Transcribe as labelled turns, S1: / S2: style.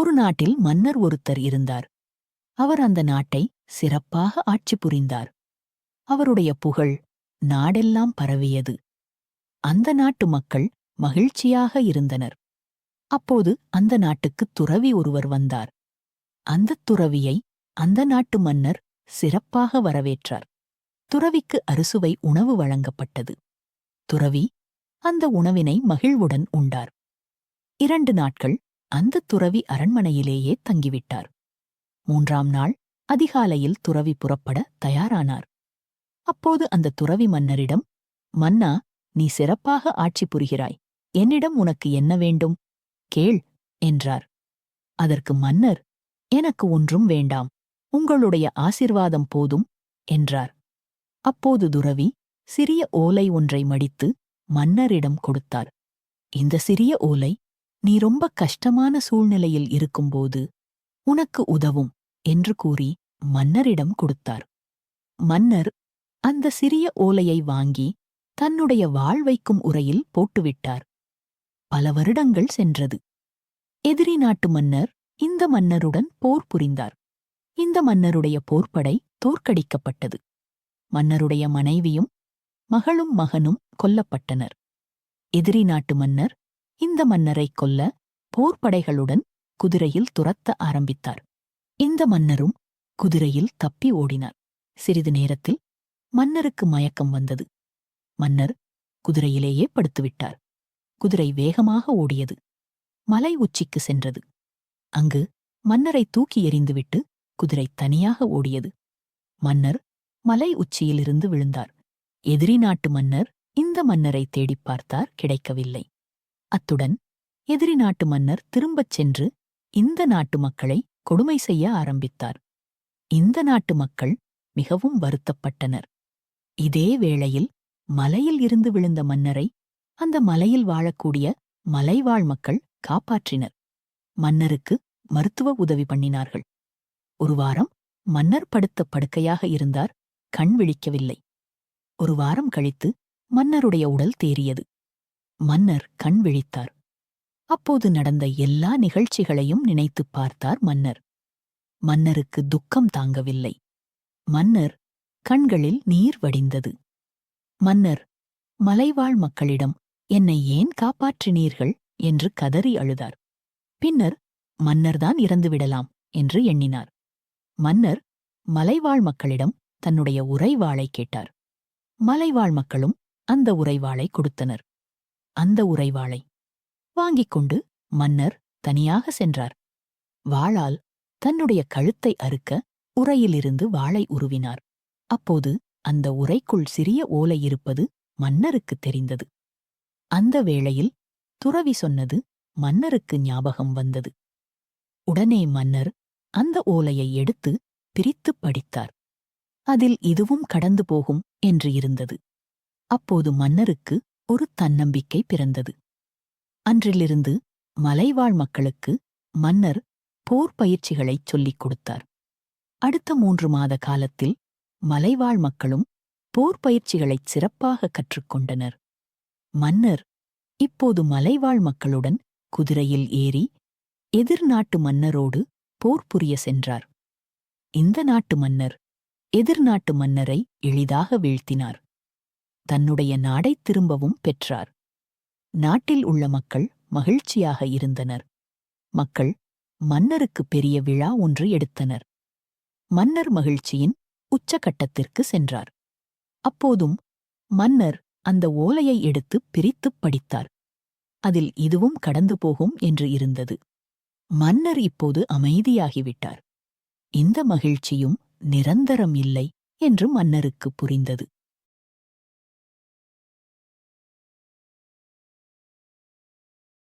S1: ஒரு நாட்டில் மன்னர் ஒருத்தர் இருந்தார். அவர் அந்த நாட்டை சிறப்பாக ஆட்சி புரிந்தார். அவருடைய புகழ் நாடெல்லாம் பரவியது. அந்த நாட்டு மக்கள் மகிழ்ச்சியாக இருந்தனர். அப்போது அந்த நாட்டுக்கு துறவி ஒருவர் வந்தார். அந்தத் துறவியை அந்த நாட்டு மன்னர் சிறப்பாக வரவேற்றார். துறவிக்கு அறுசுவை உணவு வழங்கப்பட்டது. துறவி அந்த உணவினை மகிழ்வுடன் உண்டார். 2 நாட்கள் அந்த துறவி அரண்மனையிலேயே தங்கிவிட்டார். 3ஆம் நாள் அதிகாலையில் துறவி புறப்பட தயாரானார். அப்போது அந்த துறவி மன்னரிடம், மன்னா, நீ சிறப்பாக ஆட்சி புரிகிறாய். என்னிடம் உனக்கு என்ன வேண்டும்? கேள் என்றார். அதற்கு மன்னர், எனக்கு ஒன்றும் வேண்டாம், உங்களுடைய ஆசிர்வாதம் போதும் என்றார். அப்போது துறவி சிறிய ஓலை ஒன்றை மடித்து மன்னரிடம் கொடுத்தார். இந்த சிறிய ஓலை நீ ரொம்ப கஷ்டமான சூழ்நிலையில் இருக்கும்போது உனக்கு உதவும் என்று கூறி மன்னரிடம் கொடுத்தார். மன்னர் அந்த சிறிய ஓலையை வாங்கி தன்னுடைய வாழ்வைக்கும் உரையில் போட்டுவிட்டார். பல வருடங்கள் சென்றது. எதிரி நாட்டு மன்னர் இந்த மன்னருடன் போர் புரிந்தார். இந்த மன்னருடைய போர்ப்படை தோற்கடிக்கப்பட்டது. மன்னருடைய மனைவியும் மகளும் மகனும் கொல்லப்பட்டனர். எதிரி நாட்டு மன்னர் இந்த மன்னரை கொல்ல போர்ப்படைகளுடன் குதிரையில் துரத்த ஆரம்பித்தார். இந்த மன்னரும் குதிரையில் தப்பி ஓடினார். சிறிது நேரத்தில் மன்னருக்கு மயக்கம் வந்தது. மன்னர் குதிரையிலேயே படுத்துவிட்டார். குதிரை வேகமாக ஓடியது. மலை உச்சிக்கு சென்றது. அங்கு மன்னரை தூக்கி எறிந்துவிட்டு குதிரை தனியாக ஓடியது. மன்னர் மலை உச்சியிலிருந்து விழுந்தார். எதிரி நாட்டு மன்னர் இந்த மன்னரை தேடிப் பார்த்தார், கிடைக்கவில்லை. அத்துடன் எதிரி நாட்டு மன்னர் திரும்பச் சென்று இந்த நாட்டு மக்களை கொடுமை செய்ய ஆரம்பித்தார். இந்த நாட்டு மக்கள் மிகவும் வருத்தப்பட்டனர். இதே வேளையில் மலையில் இருந்து விழுந்த மன்னரை அந்த மலையில் வாழக்கூடிய மலைவாழ் மக்கள் காப்பாற்றினர். மன்னருக்கு மருத்துவ உதவி பண்ணினார்கள். ஒரு வாரம் மன்னர் படுத்த படுக்கையாக இருந்தார். கண் விழிக்கவில்லை. ஒரு வாரம் கழித்து மன்னருடைய உடல் தேறியது. மன்னர் கண் விழித்தார். அப்போது நடந்த எல்லா நிகழ்ச்சிகளையும் நினைத்துப் பார்த்தார் மன்னர். மன்னருக்கு துக்கம் தாங்கவில்லை. மன்னர் கண்களில் நீர் வடிந்தது. மன்னர் மலைவாழ் மக்களிடம், என்னை ஏன் காப்பாற்றினீர்கள் என்று கதறி அழுதார். பின்னர் மன்னர்தான் இறந்துவிடலாம் என்று எண்ணினார். மன்னர் மலைவாழ் மக்களிடம் தன்னுடைய உரைவாளை கேட்டார். மலைவாழ் மக்களும் அந்த உரைவாளை கொடுத்தனர். அந்த உரைவாளை வாங்கிக் கொண்டு மன்னர் தனியாக சென்றார். வாளால் தன்னுடைய கழுத்தை அறுக்க உரையிலிருந்து வாளை உருவினார். அப்போது அந்த உரைக்குள் சிறிய ஓலை இருப்பது மன்னருக்கு தெரிந்தது. அந்த வேளையில் துறவி சொன்னது மன்னருக்கு ஞாபகம் வந்தது. உடனே மன்னர் அந்த ஓலையை எடுத்து பிரித்துப் படித்தார். அதில் இதுவும் கடந்து போகும் என்று இருந்தது. அப்போது மன்னருக்கு ஒரு தன்னம்பிக்கை பிறந்தது. அன்றிலிருந்து மலைவாழ் மக்களுக்கு மன்னர் போர் பயிற்சிகளைச் சொல்லிக் கொடுத்தார். அடுத்த 3 மாத காலத்தில் மலைவாழ் மக்களும் போர் பயிற்சிகளைச் சிறப்பாக கற்றுக்கொண்டனர். மன்னர் இப்போது மலைவாழ் மக்களுடன் குதிரையில் ஏறி எதிர் நாட்டு மன்னரோடு போர் புரிய சென்றார். இந்த நாட்டு மன்னர் எதிர் நாட்டு மன்னரை எளிதாக வீழ்த்தினார். தன்னுடைய நாடைத் திரும்பவும் பெற்றார். நாட்டில் உள்ள மக்கள் மகிழ்ச்சியாக இருந்தனர். மக்கள் மன்னருக்கு பெரிய விழா ஒன்று எடுத்தனர். மன்னர் மகிழ்ச்சியின் உச்சகட்டத்திற்கு சென்றார். அப்போதும் மன்னர் அந்த ஓலையை எடுத்து பிரித்துப் படித்தார். அதில் இதுவும் கடந்து போகும் என்று இருந்தது. மன்னர் இப்போது அமைதியாகிவிட்டார். இந்த மகிழ்ச்சியும் நிரந்தரம் இல்லை என்று மன்னருக்கு புரிந்தது.